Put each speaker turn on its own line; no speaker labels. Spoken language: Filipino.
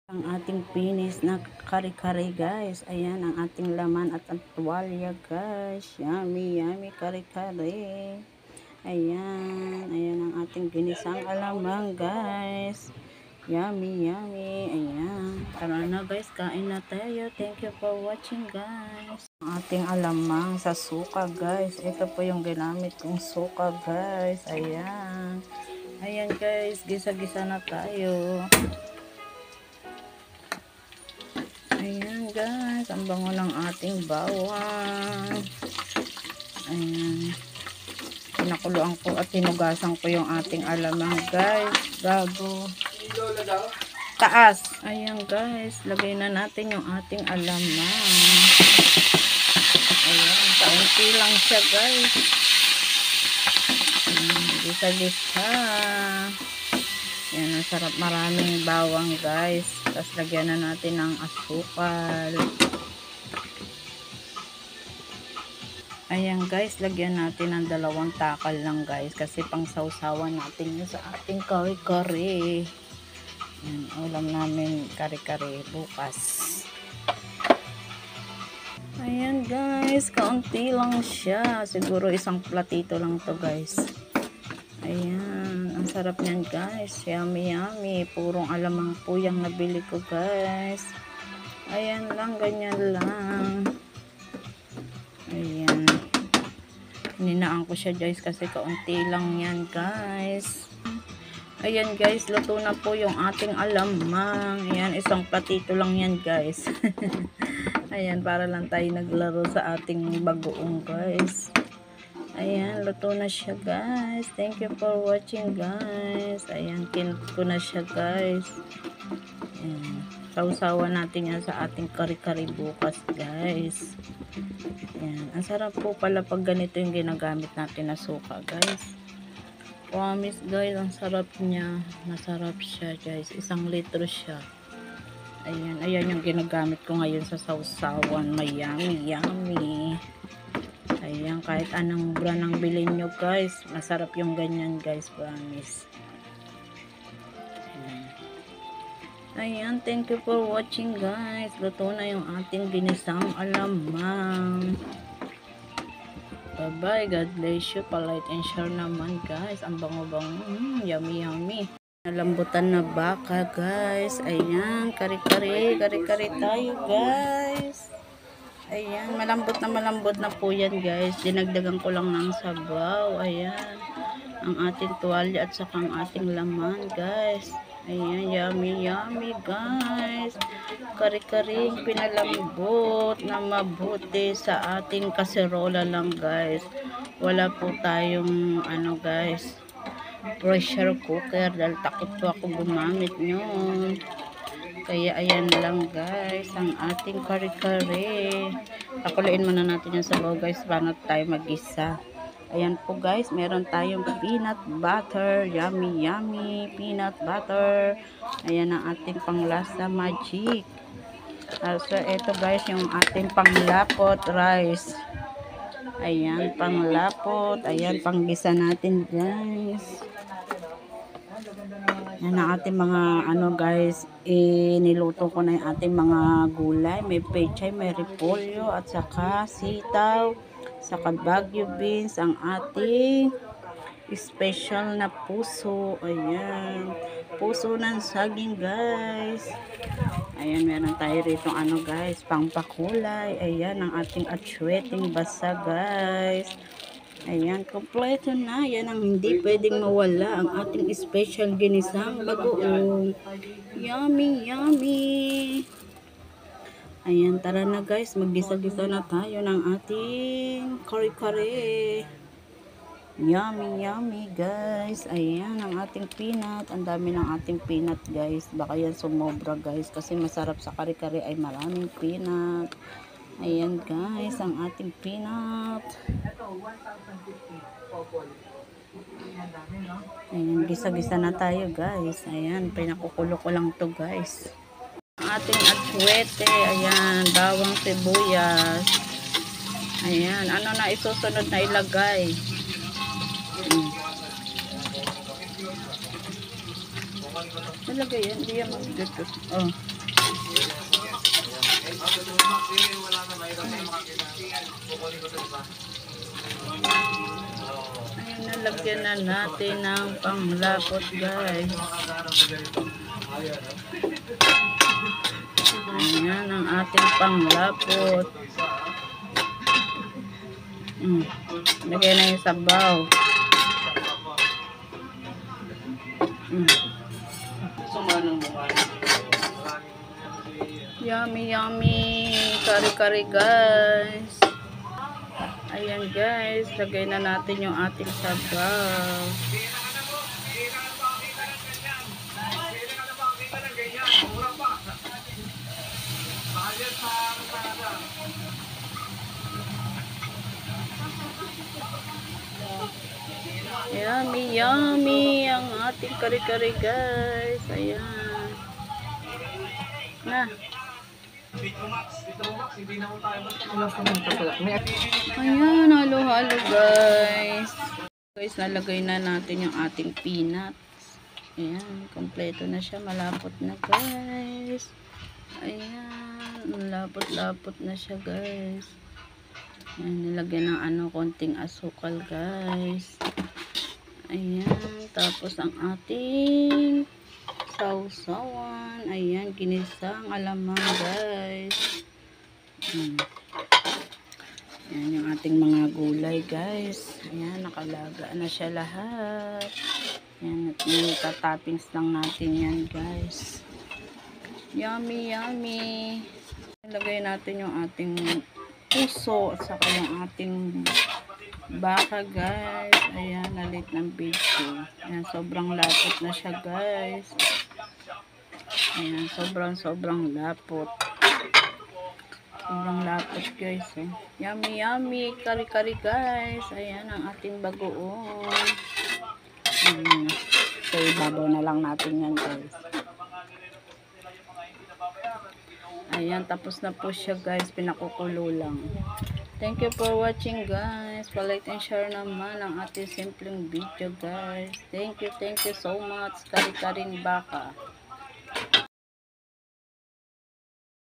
Ang ating finish na kare-kare guys. Ayan ang ating laman at ang tuwalya guys. Yummy, yummy kare-kare. Ayan, ayan ang ating ginisang alamang guys. Yummy, yummy. Ayan. Tara na guys, kain na tayo. Thank you for watching guys. Ang ating alamang sa suka guys. Ito po yung ginamit kong suka guys. Ayan. Ayan guys, gisa-gisa na tayo. Ayan guys, ang bango ng ating bawang. Ayan. Pinakuluan ko at tinugasan ko yung ating alamang guys. Bago. Taas. Ayan guys, lagay na natin yung ating alamang. Ayan, kaunti lang siya guys. Gisa-gisa. Yan, ang sarap, maraming bawang guys. Tapos lagyan na natin ng asukal. Ayan guys, lagyan natin ng 2 takal lang guys. Kasi pang sausawan natin yun sa ating kare-kare. Yan, ulam namin kare-kare bukas. Ayan guys, kaunti lang siya. Siguro isang platito lang to guys. Ayan, ang sarap niyan guys. Yummy, yummy. Purong alamang po yung nabili ko guys. Ayan lang, ganyan lang. Ayan. Ninaan ko siya guys kasi kaunti lang yan guys. Ayan guys, luto na po yung ating alamang. Ayan, isang platito lang yan guys. Ayan, para lang tayo naglaro sa ating bagoong guys. Ayan, luto na siya guys. Thank you for watching guys. Ayan, kinut ko na siya guys. Ayan, sausawan natin yan sa ating kare-kare bukas guys. Ayan, ang sarap po pala pag ganito yung ginagamit natin na suka guys. Promise guys, ang sarap niya. Masarap siya guys. 1 litro siya. Ayan, ayan yung ginagamit ko ngayon sa sausawan. May yummy, yummy. Ayan, kahit anong brand ang bilhin nyo guys, masarap yung ganyan guys, promise. Ayan, thank you for watching guys. Luto na yung ating ginisang alamang. Bye bye, God bless you. Pa-like and share naman guys. Ang bango-bango, yummy yummy. Nalambutan na baka guys. Ayan, kare-kare tayo guys. Ayan, malambot na po yan guys. Dinagdagan ko lang ng sabaw. Ayan, ang ating tuwalya at saka ang ating laman guys. Ayan, yummy yummy guys. Kare-karing pinalambot na mabuti sa ating kaserola lang guys. Wala po tayong ano guys, pressure cooker dahil takot po ako gumamit nyon. Kaya ayan lang guys, ang ating kare-kare. Pakuluin muna natin yung sabaw guys para tayo mag-isa. Ayan po guys, meron tayong peanut butter. Yummy yummy peanut butter. Ayan ang ating panglasa magic. So ito guys yung ating panglapot rice. Ayan, panglapot. Ayan, panggisa natin guys. Yan ang ating mga ano guys, niluto ko na yung ating mga gulay. May pechay, may repolyo at saka sitaw, saka bagyo beans, ang ating special na puso. Ayan, puso ng saging guys. Ayan, meron tayo rito ano guys, pangpakulay. Ayan ang ating atsueting basa guys. Ayan, kompleto na. Yan ang hindi pwedeng mawala. Ang ating special ginisang bagoong. Yummy, yummy. Ayan, tara na guys. Maggisa-gisa na tayo ng ating kare-kare. Yummy, yummy guys. Ayan, ang ating peanut. Ang dami ng ating peanut guys. Baka yan sumobra guys. Kasi masarap sa kare-kare ay maraming peanut. Ayan guys, ang ating peanut. Ayan, gisa-gisa na tayo guys. Ayan, pinakukulo ko lang to guys. Ang ating atsuete. Ayan, bawang sibuyas. Ayan, ano na isusunod na ilagay. Ilagay yan, hindi yan mag-dito. Oh. Ayun, nalagyan na natin ng panglapot, guys. Ayan ang ating panglapot. Lagay na yung sabaw. Yummy, yummy. Kari-kari, guys. Ayan, guys. Lagay na natin yung ating sabaw. Yummy, yummy ang ating kari-kari, guys. Ayan. Na. Ayan, halo-halo, guys. Guys, nalagay na natin yung ating peanuts. Ayan, kompleto na siya. Malapot na, guys. Ayan, malapot-lapot na siya, guys. Ayan, nilagyan ng konting asukal, guys. Ayan, tapos ang ating sausawan. Ayan, ginisang alamang, guys. Ayan yung ating mga gulay, guys. Ayan, nakalaga na siya lahat. Ayan, at nilita-toppings lang natin yan, guys. Yummy, yummy. Ilagay natin yung ating puso at saka yung ating baka, guys. Ayan, nalit ng video. Ayan, sobrang lapot na siya, guys. Ayan, sobrang lapot. Sobrang lapot, guys. Yummy, yummy. Kari-kari, guys. Ayan, ang ating bagoong. So, ibabaw na lang natin yan, guys. Ayan, tapos na po siya, guys. Pinakukulo lang. Thank you for watching, guys. Pa-like and share naman ang ating simpleng video, guys. Thank you so much. Kari-karing baka.